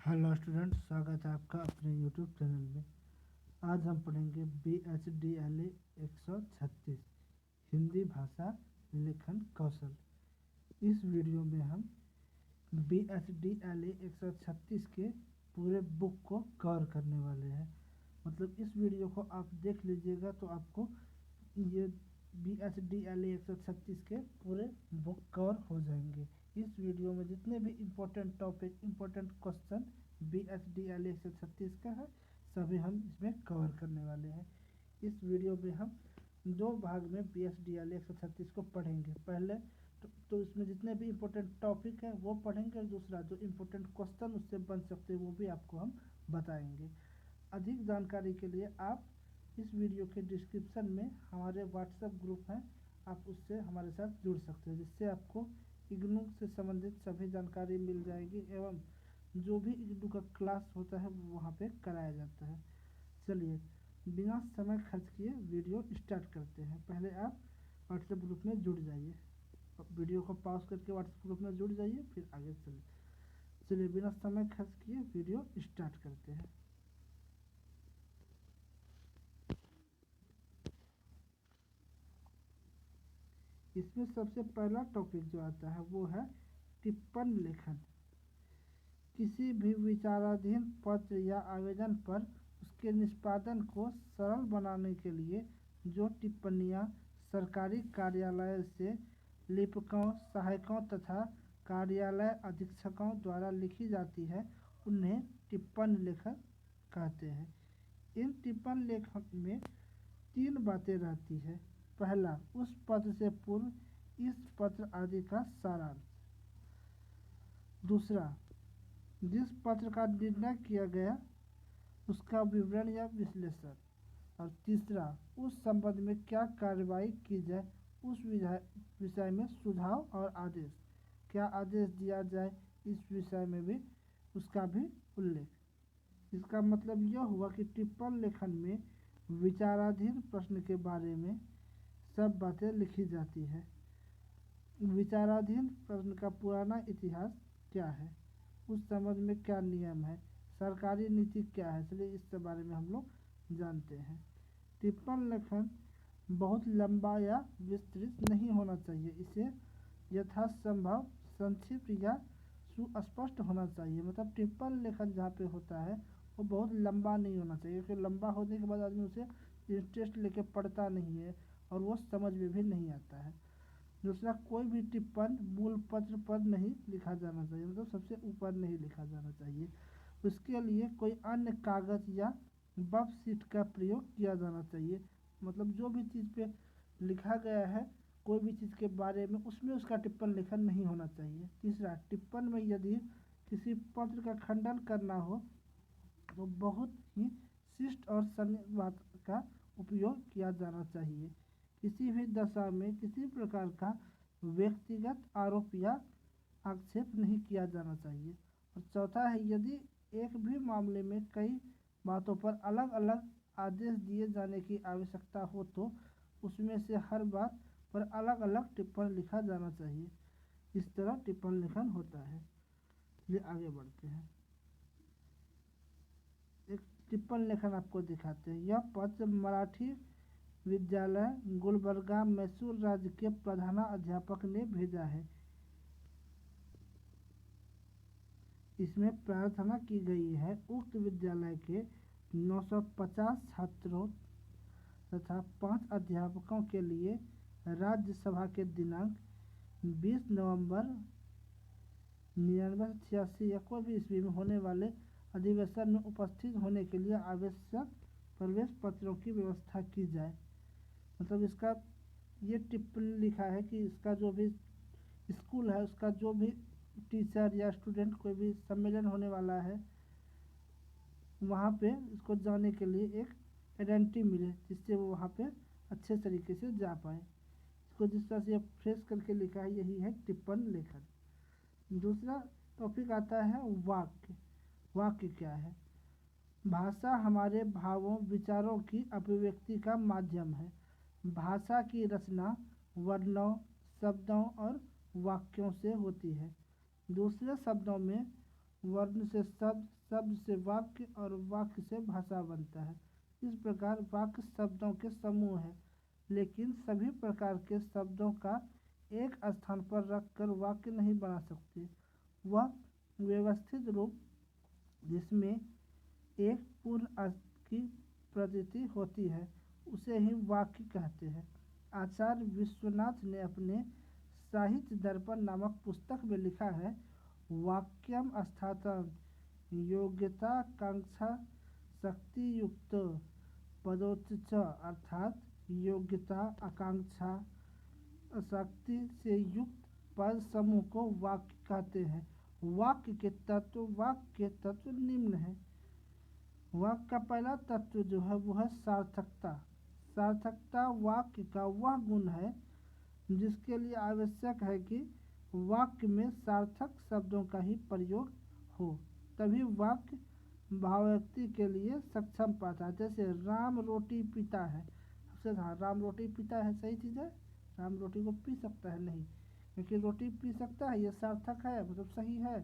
Hello student, स्वागत है आपका अपने यूट्यूब चैनल में। आज हम पढ़ेंगे BHDLA 136 हिंदी भाषा लेखन कौशल। इस वीडियो में हम BHDLA 136 के पूरे बुक को कवर करने वाले हैं। मतलब इस वीडियो को आप देख लीजिएगा तो आपको ये BHDLA 136 के पूरे बुक कवर हो जाएंगे। इस वीडियो में जितने भी important topic, important question BHDLA 136 का है, सभी हम इसमें कवर करने वाले हैं। इस वीडियो में हम दो भाग में BHDLA 136 को पढ़ेंगे। पहले तो इसमें जितने भी इम्पोर्टेंट टॉपिक हैं वो पढ़ेंगे, और दूसरा जो इम्पोर्टेंट क्वेश्चन उससे बन सकते हैं वो भी आपको हम बताएंगे। अधिक जानकारी के लिए आप इस वीडियो के डिस्क्रिप्शन में हमारे व्हाट्सएप ग्रुप हैं, आप उससे हमारे साथ जुड़ सकते हैं, जिससे आपको इग्नू से संबंधित सभी जानकारी मिल जाएगी एवं जो भी इग्नू का क्लास होता है वो वहाँ पे कराया जाता है। चलिए बिना समय खर्च किए वीडियो स्टार्ट करते हैं। पहले आप व्हाट्सएप ग्रुप में जुड़ जाइए, वीडियो को पॉज करके व्हाट्सएप ग्रुप में जुड़ जाइए, फिर आगे चलिए बिना समय खर्च किए वीडियो स्टार्ट करते हैं। इसमें सबसे पहला टॉपिक जो आता है वो है टिप्पण लेखन। किसी भी विचाराधीन पत्र या आवेदन पर उसके निष्पादन को सरल बनाने के लिए जो टिप्पणियां सरकारी कार्यालय से लिपिकों, सहायकों तथा कार्यालय अधीक्षकों द्वारा लिखी जाती है, उन्हें टिप्पण लेखन कहते हैं। इन टिप्पण लेखन में तीन बातें रहती है। पहला, उस पत्र से पूर्व इस पत्र आदि का सारांश। दूसरा, जिस पत्र का निर्णय किया गया उसका विवरण या विश्लेषण। और तीसरा, उस संबंध में क्या कार्रवाई की जाए उस विषय में सुझाव और आदेश, क्या आदेश दिया जाए इस विषय में भी उसका भी उल्लेख। इसका मतलब यह हुआ कि टिप्पण लेखन में विचाराधीन प्रश्न के बारे में सब बातें लिखी जाती है। विचाराधीन प्रश्न का पुराना इतिहास क्या है, उस संबंध में क्या नियम है, सरकारी नीति क्या है, इसलिए इस बारे में हम लोग जानते हैं। टिप्पण लेखन बहुत लंबा या विस्तृत नहीं होना चाहिए, इसे यथासंभव संक्षिप्त या सुस्पष्ट होना चाहिए। मतलब टिप्पण लेखन जहाँ पे होता है वो बहुत लंबा नहीं होना चाहिए, क्योंकि लंबा होने के बाद आदमी उसे इंटरेस्ट लेके पढ़ता नहीं है और वो समझ में भी नहीं आता है। दूसरा, कोई भी टिप्पण मूल पत्र पर नहीं लिखा जाना चाहिए, मतलब सबसे ऊपर नहीं लिखा जाना चाहिए। उसके लिए कोई अन्य कागज या बफ शीट का प्रयोग किया जाना चाहिए। मतलब जो भी चीज़ पे लिखा गया है, कोई भी चीज़ के बारे में, उसमें उसका टिप्पण लेखन नहीं होना चाहिए। तीसरा, टिप्पण में यदि किसी पत्र का खंडन करना हो तो बहुत ही शिष्ट और संयम बात का उपयोग किया जाना चाहिए। किसी भी दशा में किसी प्रकार का व्यक्तिगत आरोप या आक्षेप नहीं किया जाना चाहिए। और चौथा है, यदि एक भी मामले में कई बातों पर अलग अलग आदेश दिए जाने की आवश्यकता हो तो उसमें से हर बात पर अलग अलग टिप्पण लिखा जाना चाहिए। इस तरह टिप्पण लेखन होता है। ये आगे बढ़ते हैं, एक टिप्पण लेखन आपको दिखाते हैं। यह पत्र मराठी विद्यालय गुलबर्गा, मैसूर राज्य के प्रधानाध्यापक ने भेजा है। इसमें प्रार्थना की गई है उक्त विद्यालय के 950 छात्रों तथा 5 अध्यापकों के लिए राज्यसभा के दिनांक 20 नवंबर 1986 या कोई भी ईस्वी में होने वाले अधिवेशन में उपस्थित होने के लिए आवश्यक प्रवेश पत्रों की व्यवस्था की जाए। मतलब इसका ये टिप्पणी लिखा है कि इसका जो भी स्कूल है उसका जो भी टीचर या स्टूडेंट कोई भी सम्मेलन होने वाला है वहाँ पे इसको जाने के लिए एक आइडेंटिटी मिले, जिससे वो वहाँ पे अच्छे तरीके से जा पाए। इसको जिस तरह से फ्रेश करके लिखा है, यही है टिप्पण लेखन। दूसरा टॉपिक आता है वाक्य। वाक्य क्या है? भाषा हमारे भावों, विचारों की अभिव्यक्ति का माध्यम है। भाषा की रचना वर्णों, शब्दों और वाक्यों से होती है। दूसरे शब्दों में वर्ण से शब्द, शब्द से वाक्य और वाक्य से भाषा बनता है। इस प्रकार वाक्य शब्दों के समूह है, लेकिन सभी प्रकार के शब्दों का एक स्थान पर रखकर वाक्य नहीं बना सकते। वह व्यवस्थित रूप जिसमें एक पूर्ण अर्थ की प्रतीति होती है उसे ही वाक्य कहते हैं। आचार्य विश्वनाथ ने अपने साहित्य दर्पण नामक पुस्तक में लिखा है, वाक्यम अस्थातम योग्यताकांक्षा शक्ति युक्त पदोच्च, अर्थात योग्यता, आकांक्षा, शक्ति से युक्त पद समूह को वाक्य कहते हैं। वाक्य के तत्व निम्न है। वाक्य का पहला तत्व जो है वो है सार्थकता। सार्थकता वाक्य का वह गुण है जिसके लिए आवश्यक है कि वाक्य में सार्थक शब्दों का ही प्रयोग हो, तभी वाक्य भावार्थी के लिए सक्षम पाता है। जैसे राम रोटी पीता है, हाँ राम रोटी पीता है सही चीज़ है, राम रोटी को पी सकता है नहीं, क्योंकि रोटी पी सकता है ये सार्थक है, मतलब सही है।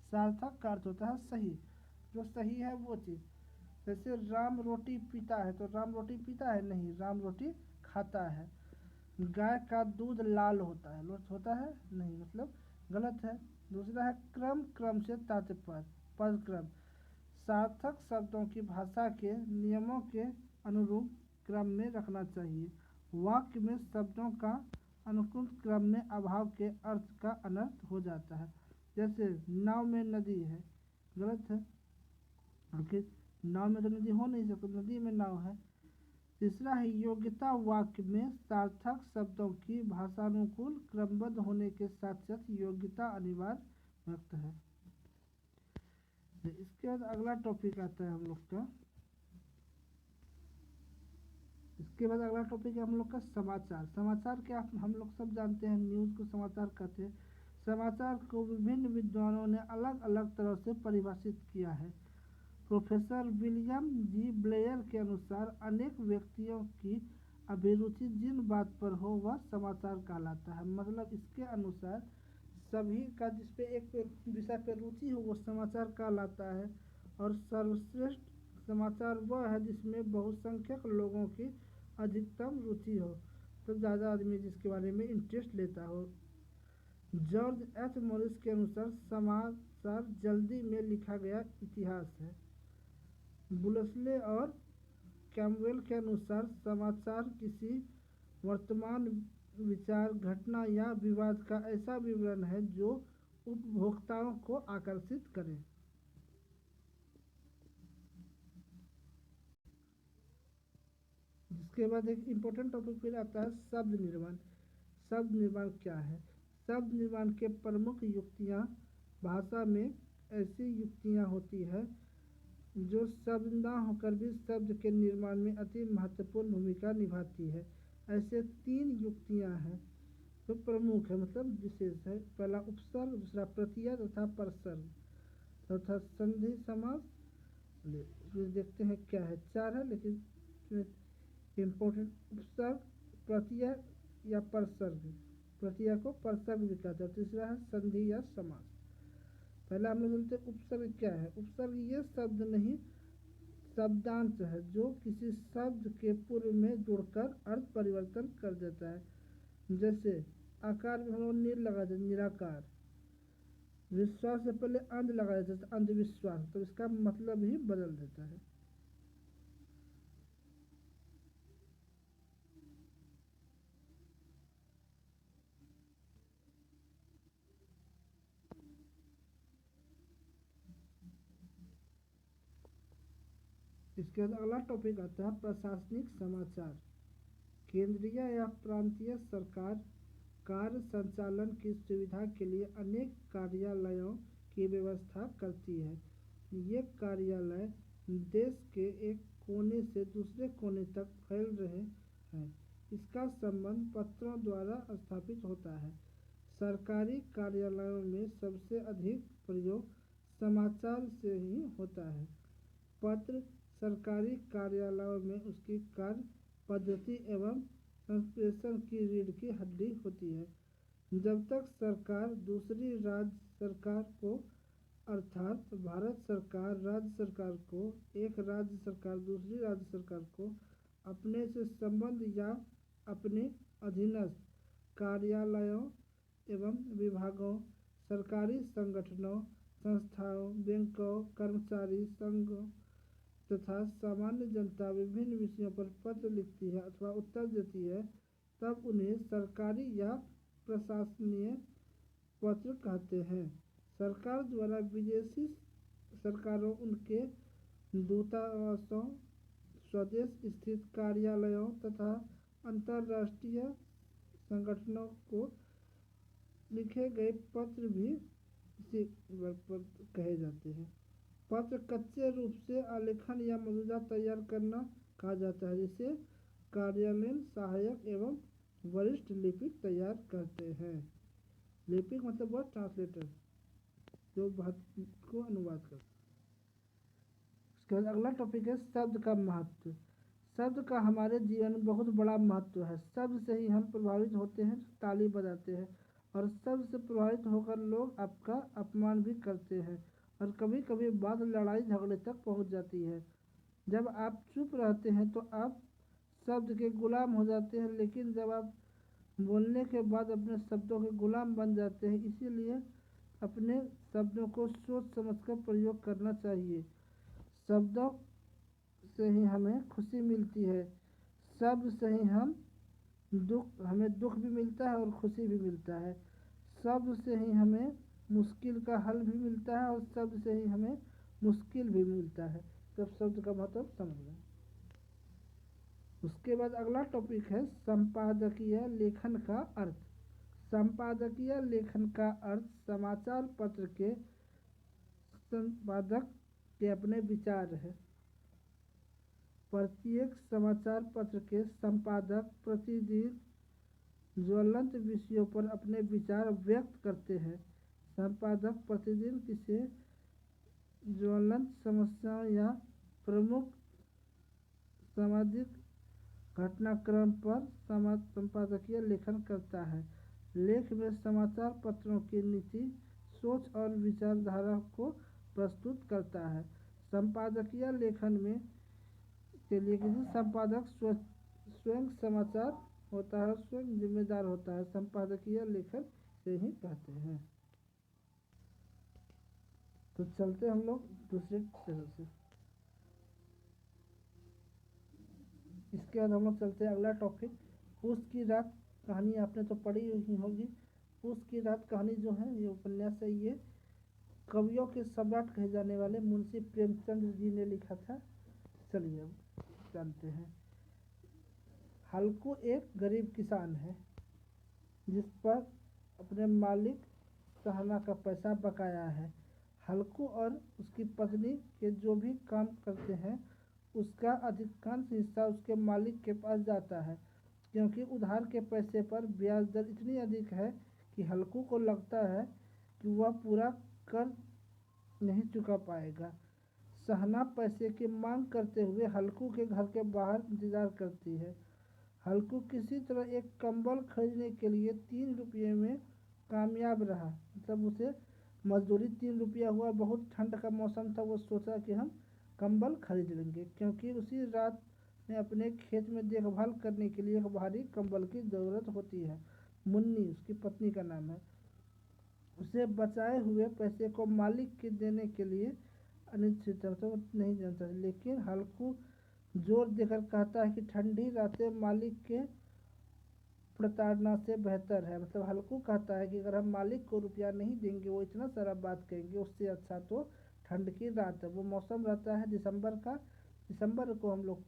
सार्थक का अर्थ होता है सही, जो सही है वो चीज़। जैसे राम रोटी पीता है, तो राम रोटी पीता है नहीं, राम रोटी खाता है। गाय का दूध लाल होता है, होता है नहीं, मतलब गलत है। दूसरा है क्रम, क्रम से तात्पर्य पद क्रम। सार्थक शब्दों की भाषा के नियमों के अनुरूप क्रम में रखना चाहिए। वाक्य में शब्दों का अनुकूल क्रम में अभाव के अर्थ का अनर्थ हो जाता है। जैसे नाव में नदी है, गलत है, आखिर नाव में तो नदी हो नहीं सकती, नदी में नाव है। तीसरा है योग्यता। वाक्य में सार्थक शब्दों की भाषानुकूल क्रमबद्ध होने के साथ साथ योग्यता अनिवार्य व्यक्त है। इसके बाद अगला टॉपिक आता है हम लोग का, इसके बाद अगला टॉपिक है हम लोग का समाचार। समाचार क्या हम लोग सब जानते हैं, न्यूज़ को समाचार कहते हैं। समाचार को विभिन्न विद्वानों ने अलग अलग तरह से परिभाषित किया है। प्रोफेसर विलियम जी ब्लेयर के अनुसार अनेक व्यक्तियों की अभिरुचि जिन बात पर हो वह समाचार कहलाता है। मतलब इसके अनुसार सभी का जिस पे एक विषय पर रुचि हो वो समाचार कहलाता है। और सर्वश्रेष्ठ समाचार वह है जिसमें बहुसंख्यक लोगों की अधिकतम रुचि हो, तो ज़्यादा आदमी जिसके बारे में इंटरेस्ट लेता हो। जॉर्ज एच मॉरिस के अनुसार समाचार जल्दी में लिखा गया इतिहास है। बुलसले और कैम्पबेल के अनुसार समाचार किसी वर्तमान विचार, घटना या विवाद का ऐसा विवरण है जो उपभोक्ताओं को आकर्षित करे। जिसके बाद एक इम्पोर्टेंट टॉपिक फिर आता है शब्द निर्माण। शब्द निर्माण क्या है? शब्द निर्माण के प्रमुख युक्तियाँ, भाषा में ऐसी युक्तियाँ होती है जो शब्द ना होकर भी शब्द के निर्माण में अति महत्वपूर्ण भूमिका निभाती है। ऐसे 3 युक्तियाँ हैं जो प्रमुख है, मतलब विशेष है। पहला उपसर्ग, दूसरा प्रत्यय तथा परसर्ग, चौथा संधि समास। देखते हैं क्या है, 4 है लेकिन इम्पोर्टेंट। उपसर्ग, प्रत्यय या परसर्ग, प्रत्यय को परसर्ग भी कहते हैं। तीसरा है संधि या समास। पहले हम लोग बोलते हैं उपसर्ग क्या है। उपसर्ग ये शब्द नहीं, शब्दांश है जो किसी शब्द के पूर्व में जुड़कर अर्थ परिवर्तन कर देता है। जैसे आकार में हम लोग नील लगा देते निराकार, विश्वास से पहले अंध लगा देते अंधविश्वास, तो इसका मतलब ही बदल देता है। इसके बाद अगला टॉपिक आता है प्रशासनिक समाचार। केंद्रीय या प्रांतीय सरकार कार्य संचालन की सुविधा के लिए अनेक कार्यालयों की व्यवस्था करती है। ये कार्यालय देश के एक कोने से दूसरे कोने तक फैल रहे हैं। इसका संबंध पत्रों द्वारा स्थापित होता है। सरकारी कार्यालयों में सबसे अधिक प्रयोग समाचार से ही होता है। पत्र सरकारी कार्यालयों में उसकी कार्य पद्धति एवं संप्रेषण की रीढ़ की हड्डी होती है। जब तक सरकार दूसरी राज्य सरकार को अर्थात भारत सरकार राज्य सरकार को, एक राज्य सरकार दूसरी राज्य सरकार को अपने से संबंध या अपने अधीनस्थ कार्यालयों एवं विभागों, सरकारी संगठनों, संस्थाओं, बैंकों, कर्मचारी संघों तथा सामान्य जनता विभिन्न विषयों पर पत्र लिखती है अथवा उत्तर देती है, तब उन्हें सरकारी या प्रशासनीय पत्र कहते हैं। सरकार द्वारा विदेशी सरकारों, उनके दूतावासों, स्वदेश स्थित कार्यालयों तथा अंतर्राष्ट्रीय संगठनों को लिखे गए पत्र भी इसी वर्ग पर कहे जाते हैं। पत्र कच्चे रूप से आलेखन या मसौदा तैयार करना कहा जाता है, जिसे कार्यालयीन सहायक एवं वरिष्ठ लिपिक तैयार करते हैं। लिपिक मतलब वह ट्रांसलेटर जो बात को अनुवाद कर। उसके बाद अगला टॉपिक है शब्द का महत्व। शब्द का हमारे जीवन में बहुत बड़ा महत्व है। शब्द से ही हम प्रभावित होते हैं, ताली बजाते हैं, और शब्द से प्रभावित होकर लोग आपका अपमान भी करते हैं, और कभी कभी बात लड़ाई झगड़े तक पहुंच जाती है। जब आप चुप रहते हैं तो आप शब्द के गुलाम हो जाते हैं, लेकिन जब आप बोलने के बाद अपने शब्दों के गुलाम बन जाते हैं। इसीलिए अपने शब्दों को सोच समझकर प्रयोग करना चाहिए। शब्दों से ही हमें खुशी मिलती है, शब्द से ही हमें दुख भी मिलता है और खुशी भी मिलता है। शब्द से ही हमें मुश्किल का हल भी मिलता है और शब्द से ही हमें मुश्किल भी मिलता है। तब शब्द का मतलब समझ लें। उसके बाद अगला टॉपिक है संपादकीय लेखन का अर्थ। संपादकीय लेखन का अर्थ समाचार पत्र के संपादक के अपने विचार है। प्रत्येक समाचार पत्र के संपादक प्रतिदिन ज्वलंत विषयों पर अपने विचार व्यक्त करते हैं। संपादक प्रतिदिन किसी ज्वलंत समस्याओं या प्रमुख सामाजिक घटनाक्रम पर संपादकीय लेखन करता है। लेख में समाचार पत्रों की नीति, सोच और विचारधारा को प्रस्तुत करता है। संपादकीय लेखन में के लिए किसी संपादक स्वयं समाचार होता है, स्वयं जिम्मेदार होता है। संपादकीय लेखन से ही कहते हैं। तो चलते हम लोग दूसरे चैनल से। इसके बाद हम लोग चलते हैं अगला टॉपिक पूस की रात। कहानी आपने तो पढ़ी ही होगी। पूस की रात कहानी जो है ये उपन्यास है, ये कवियों के सम्राट कहे जाने वाले मुंशी प्रेमचंद जी ने लिखा था। चलिए अब जानते हैं। हल्कू एक गरीब किसान है जिस पर अपने मालिक सहना का पैसा बकाया है। हल्कू और उसकी पत्नी के जो भी काम करते हैं उसका अधिकांश हिस्सा उसके मालिक के पास जाता है, क्योंकि उधार के पैसे पर ब्याज दर इतनी अधिक है कि हल्कू को लगता है कि वह पूरा कर नहीं चुका पाएगा। सहना पैसे की मांग करते हुए हल्कू के घर के बाहर इंतजार करती है। हल्कू किसी तरह एक कंबल खरीदने के लिए 3 रुपये में कामयाब रहा। मतलब उसे मजदूरी 3 रुपया हुआ, बहुत ठंड का मौसम था, वो सोचा कि हम कंबल खरीद लेंगे, क्योंकि उसी रात में अपने खेत में देखभाल करने के लिए एक भारी कंबल की ज़रूरत होती है। मुन्नी उसकी पत्नी का नाम है। उसे बचाए हुए पैसे को मालिक के देने के लिए अनिश्चित है, तो नहीं जानता, लेकिन हल्कू जोर देकर कहता है कि ठंडी रातें मालिक के प्रताड़ना से बेहतर है। मतलब हल्कू कहता है कि अगर हम मालिक को रुपया नहीं देंगे, वो इतना सारा बात कहेंगे, उससे अच्छा तो ठंड की रात है। वो मौसम रहता है दिसंबर का, दिसंबर को हम लोग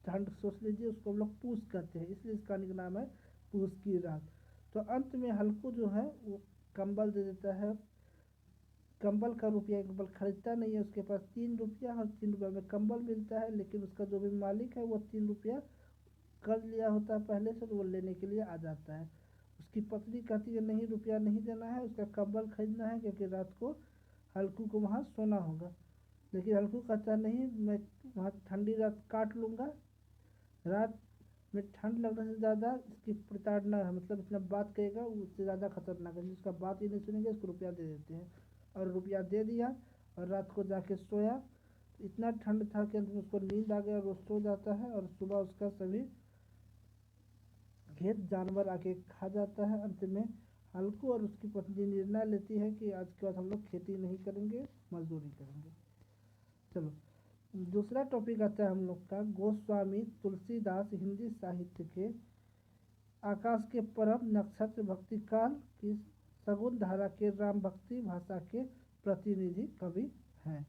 ठंड सोच लीजिए, उसको हम लोग पूस कहते हैं, इसलिए इस कहानी का नाम है पूस की रात। तो अंत में हल्कू जो है वो कंबल दे देता है। कंबल का रुपया, कंबल खरीदता नहीं है, उसके पास 3 रुपया और 3 रुपये में कंबल मिलता है, लेकिन उसका जो भी मालिक है वो 3 रुपया कर्ज लिया होता है पहले से, तो वो लेने के लिए आ जाता है। उसकी पत्नी कहती है नहीं, रुपया नहीं देना है, उसका कंबल खरीदना है, क्योंकि रात को हल्कू को वहाँ सोना होगा। लेकिन हल्कू कहता है नहीं, मैं वहाँ ठंडी रात काट लूँगा, रात में ठंड लगने से ज़्यादा इसकी प्रताड़ना है, मतलब इतना बात कहेगा उससे ज़्यादा खतरनाक है, जिसका बात ही नहीं सुनेंगे उसको रुपया दे देते हैं। और रुपया दे दिया और रात को जाके सोया। इतना ठंड था कि अंत में उसको नींद आ गया और वो सो जाता है और सुबह उसका सभी खेत जानवर आके खा जाता है। अंत में हल्कू और उसकी पत्नी निर्णय लेती है कि आज के बाद हम लोग खेती नहीं करेंगे, मजदूरी करेंगे। चलो दूसरा टॉपिक आता है हम लोग का, गोस्वामी तुलसीदास हिंदी साहित्य के आकाश के परम नक्षत्र भक्ति काल की सगुन धारा के राम भक्ति भाषा के प्रतिनिधि कवि हैं।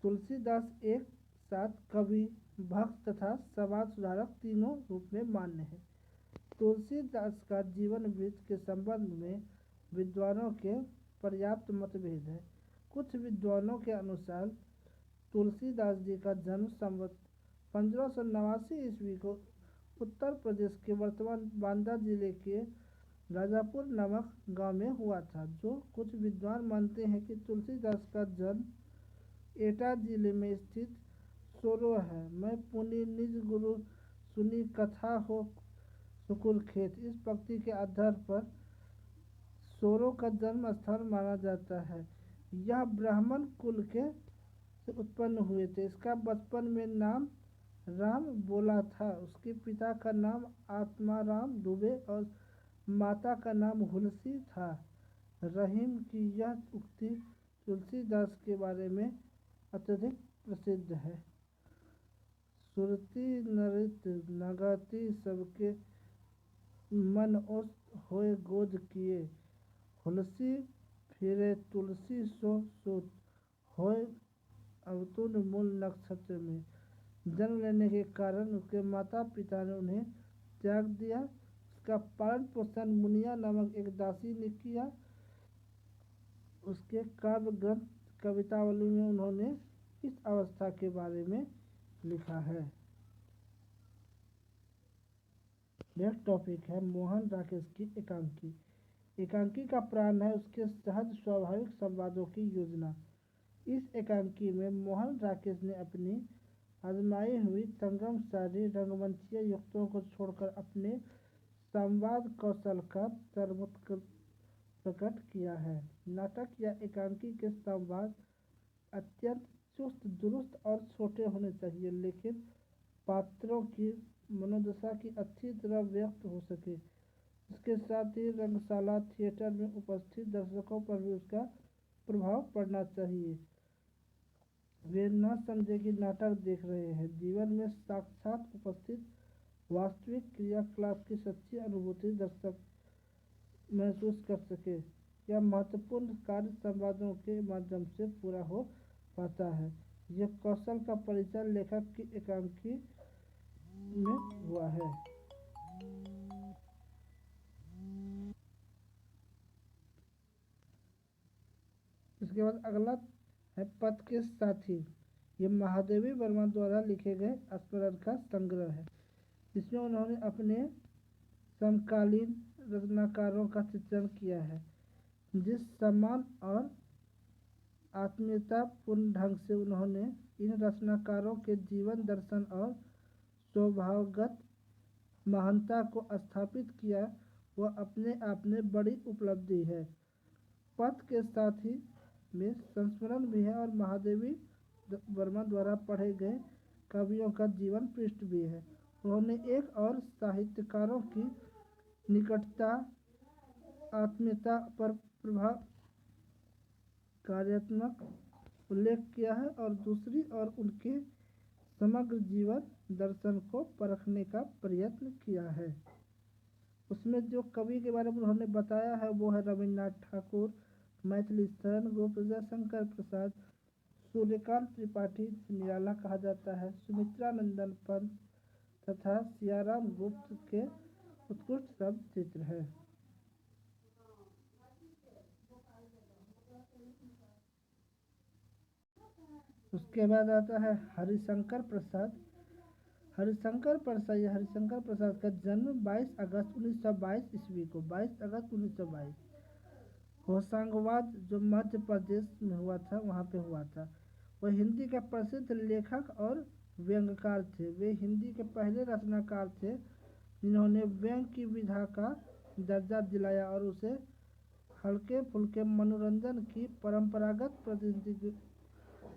तुलसीदास एक साथ कवि, भक्त तथा समाज सुधारक तीनों रूप में मान्य है। तुलसीदास का जीवन वृत्त के संबंध में विद्वानों के पर्याप्त मतभेद है। कुछ विद्वानों के अनुसार तुलसीदास जी का जन्म संवत 1589 ईस्वी को उत्तर प्रदेश के वर्तमान बांदा जिले के राजापुर नामक गांव में हुआ था। जो कुछ विद्वान मानते हैं कि तुलसीदास का जन्म एटा जिले में स्थित सोरो है। मैं पुनि निज गुरु सुनी कथा हो सुकुल खेत, इस पंक्ति के आधार पर सोरो का जन्म स्थान माना जाता है। यह ब्राह्मण कुल के से उत्पन्न हुए थे। इसका बचपन में नाम राम बोला था। उसके पिता का नाम आत्माराम दुबे और माता का नाम हुलसी था। रहीम की यह उक्ति तुलसीदास के बारे में अत्यधिक प्रसिद्ध है। सुरती नृत नगति सबके मन ओस होए गोद किए, हुलसी फिरे तुलसी सो सुत होए अवतुल मूल नक्षत्र में। जन्म लेने के कारण उसके माता पिता ने उन्हें त्याग दिया। उसका पालन पोषण मुनिया नामक एक दासी ने किया। उसके काव्य ग्रंथ कवितावली में उन्होंने इस अवस्था के बारे में लिखा है। नेक्स्ट टॉपिक है मोहन राकेश की एकांकी। एकांकी का प्राण है उसके सहज स्वाभाविक संवादों की योजना। इस एकांकी में मोहन राकेश ने अपनी आजमाई हुई संगमशाली रंगमंचीय युक्तों को छोड़कर अपने संवाद कौशल का सर्वोत्कृष्ट प्रकट किया है। नाटक या एकांकी के संवाद अत्यंत चुस्त दुरुस्त और छोटे होने चाहिए, लेकिन पात्रों की मनोदशा की अच्छी तरह व्यक्त हो सके। इसके साथ ही रंगशाला थिएटर में उपस्थित दर्शकों पर भी उसका प्रभाव पड़ना चाहिए। वे न समझे कि नाटक देख रहे हैं। जीवन में साक्षात उपस्थित वास्तविक क्रियाकलाप की सच्ची अनुभूति दर्शक महसूस कर सके। यह महत्वपूर्ण कार्य संवादों के माध्यम से पूरा हो पाता है। यह कौशल का परिचय लेखक की एकांकी में हुआ है। इसके बाद अगला है पथ के साथी। ये महादेवी वर्मा द्वारा लिखे गए स्मरण का संग्रह है। इसमें उन्होंने अपने समकालीन रचनाकारों का चित्रण किया है। जिस सम्मान और आत्मीयतापूर्ण ढंग से उन्होंने इन रचनाकारों के जीवन दर्शन और स्वभावगत महानता को स्थापित किया, वह अपने आप में बड़ी उपलब्धि है। पथ के साथ ही में संस्मरण भी है और महादेवी वर्मा द्वारा पढ़े गए कवियों का जीवन पृष्ठ भी है। उन्होंने एक और साहित्यकारों की निकटता आत्मीयता पर प्रभाव कार्यात्मक उल्लेख किया है और दूसरी और उनके समग्र जीवन दर्शन को परखने का प्रयत्न किया है। उसमें जो कवि के बारे में उन्होंने बताया है वो है रविन्द्रनाथ ठाकुर, मैथिली शरण गुप्त, जयशंकर प्रसाद, सूर्यकांत त्रिपाठी निराला कहा जाता है, सुमित्रा नंदन पंत तथा सियाराम गुप्त के उत्कृष्ट शब्द चित्र है। उसके बाद आता है हरिशंकर प्रसाद। हरिशंकर प्रसाद का जन्म 22 अगस्त 1922 ईस्वी को 22 अगस्त 1922 होशंगाबाद जो मध्य प्रदेश में हुआ था वहाँ पे हुआ था। वह हिंदी के प्रसिद्ध लेखक और व्यंग्यकार थे। वे हिंदी के पहले रचनाकार थे जिन्होंने व्यंग्य की विधा का दर्जा दिलाया और उसे हल्के फुल्के मनोरंजन की परंपरागत प्रतिनिधि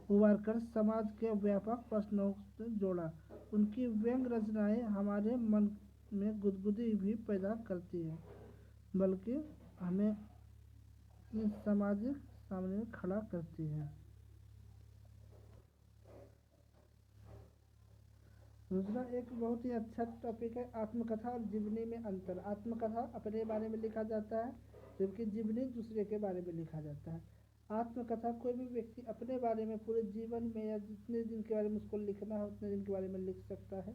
उभार कर समाज के व्यापक प्रश्नों से जोड़ा। उनकी व्यंग रचनाएं हमारे मन में गुदगुदी भी पैदा करती है, बल्कि हमें इस सामाजिक सामने में खड़ा करती है। दूसरा एक बहुत ही अच्छा टॉपिक है आत्मकथा और जीवनी में अंतर। आत्मकथा अपने बारे में लिखा जाता है, जबकि जीवनी दूसरे के बारे में लिखा जाता है। आत्मकथा कोई भी व्यक्ति अपने बारे में पूरे जीवन में या जितने दिन के बारे में उसको लिखना है उतने दिन के बारे में लिख सकता है।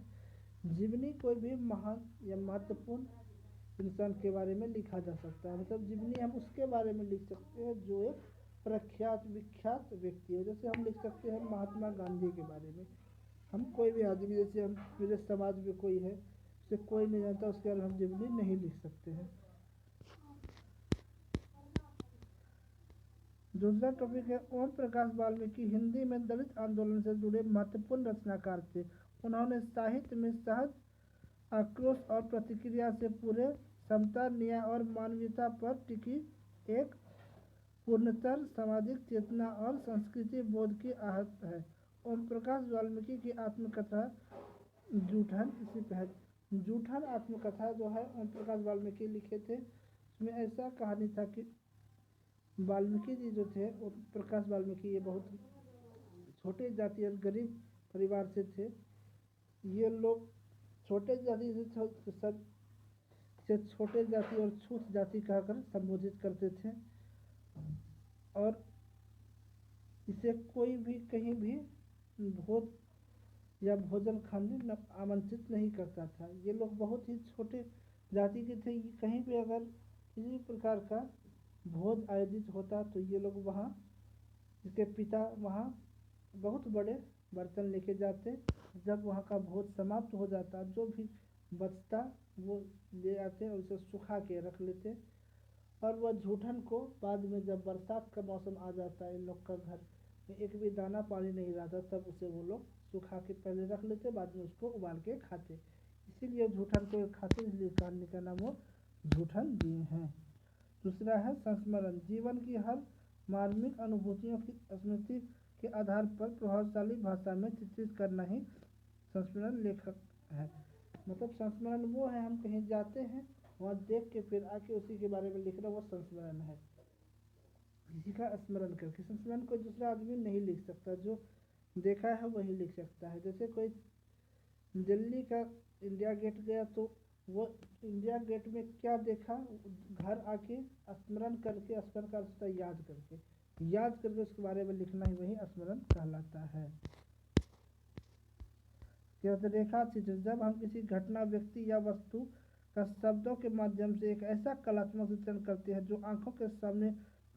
जीवनी कोई भी महान या महत्वपूर्ण इंसान के बारे में लिखा जा सकता है। मतलब जीवनी हम उसके बारे में लिख सकते हैं जो एक प्रख्यात विख्यात व्यक्ति है। जैसे हम लिख सकते हैं महात्मा गांधी के बारे में। हम कोई भी आदमी, जैसे हम मेरे समाज में कोई है उसे कोई नहीं जानता, उसके बारे में हम जीवनी नहीं लिख सकते हैं। दूसरा टॉपिक है ओम प्रकाश वाल्मीकि हिंदी में दलित आंदोलन से जुड़े महत्वपूर्ण रचनाकार थे। उन्होंने साहित्य में सहज आक्रोश और प्रतिक्रिया से पूरे समता, न्याय और मानवीयता पर टिकी एक पूर्णतर सामाजिक चेतना और संस्कृति बोध की आहत है। ओम प्रकाश वाल्मीकि की आत्मकथा जूठन, इसी पहले जूठन आत्मकथा जो है ओम प्रकाश वाल्मीकि लिखे थे। उसमें ऐसा कहानी था कि वाल्मीकि जी जो थे, ओम प्रकाश वाल्मीकि, ये बहुत छोटे जाति और गरीब परिवार से थे। ये लोग छोटे जाति से सब से छोटे जाति और छूत जाति कहकर संबोधित करते थे, और इसे कोई भी कहीं भी भोज या भोजन खाने आमंत्रित नहीं करता था। ये लोग बहुत ही छोटे जाति के थे। कहीं भी अगर किसी प्रकार का भोज आयोजित होता तो ये लोग वहाँ, इसके पिता वहाँ बहुत बड़े बर्तन लेके जाते। जब वहाँ का भोज समाप्त हो जाता, जो भी बचता वो ले आते और उसे सुखा के रख लेते। और वह जूठन को बाद में जब बरसात का मौसम आ जाता है, इन लोग का घर में एक भी दाना पानी नहीं रहता, तब उसे वो लोग सुखा के पहले रख लेते, बाद में उसको उबाल के खाते। इसीलिए जूठन को खाते, इसलिए कहानी का नाम वो जूठन दिए हैं। दूसरा है संस्मरण। जीवन की हर मार्मिक अनुभूतियों की स्मृति के आधार पर प्रभावशाली भाषा में चित्रित करना ही संस्मरण लेखक है। मतलब संस्मरण वो है, हम कहीं जाते हैं वहाँ देख के फिर आके उसी के बारे में लिखना, वो संस्मरण है। किसी का स्मरण करके, संस्मरण कोई दूसरा आदमी नहीं लिख सकता, जो देखा है वही लिख सकता है। जैसे कोई दिल्ली का इंडिया गेट गया तो वो इंडिया गेट में क्या देखा, घर आके स्मरण करके, स्मरण का अर्थ याद करके उसके बारे में लिखना ही वही स्मरण कहलाता है। रेखा चित्र, जब हम किसी घटना, व्यक्ति या वस्तु का शब्दों के माध्यम से एक ऐसा कलात्मक चित्रण करते हैं जो आंखों के सामने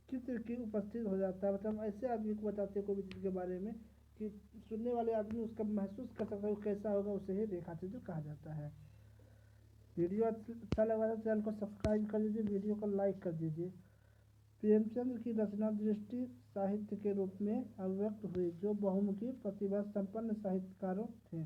चित्र की उपस्थित हो जाता है। मतलब ऐसे आदमी को बताते हैं कोई भी चीज़ के बारे में कि सुनने वाले आदमी उसका महसूस कर सकता है वो कैसा होगा, उसे ही रेखा चित्र कहा जाता है। वीडियो अच्छा लगा तो चैनल को सब्सक्राइब कर दीजिए, वीडियो को लाइक कर दीजिए। प्रेमचंद की रचना दृष्टि साहित्य के रूप में अभिव्यक्त हुई, जो बहुमुखी प्रतिभा संपन्न साहित्यकारों थे।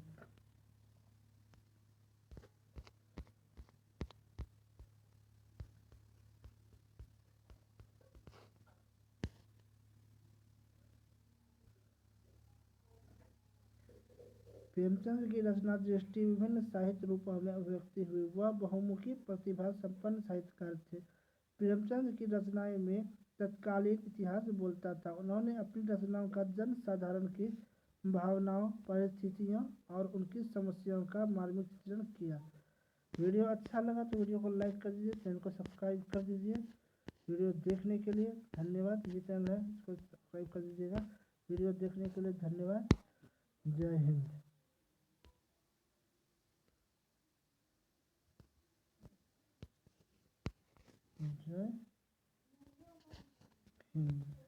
प्रेमचंद की रचना दृष्टि विभिन्न साहित्य रूपों में अभिव्यक्ति हुई। वह बहुमुखी प्रतिभा संपन्न साहित्यकार थे। प्रेमचंद की रचनाएं में तत्कालीन इतिहास बोलता था। उन्होंने अपनी रचनाओं का जन साधारण की भावनाओं, परिस्थितियों और उनकी समस्याओं का मार्मिक चित्रण किया। वीडियो अच्छा लगा तो वीडियो को लाइक कर दीजिए, चैनल को सब्सक्राइब कर दीजिए। वीडियो देखने के लिए धन्यवाद। ये चैनल है, इसको सब्सक्राइब कर दीजिएगा। वीडियो देखने के लिए धन्यवाद। जय हिंद। जय हिंद।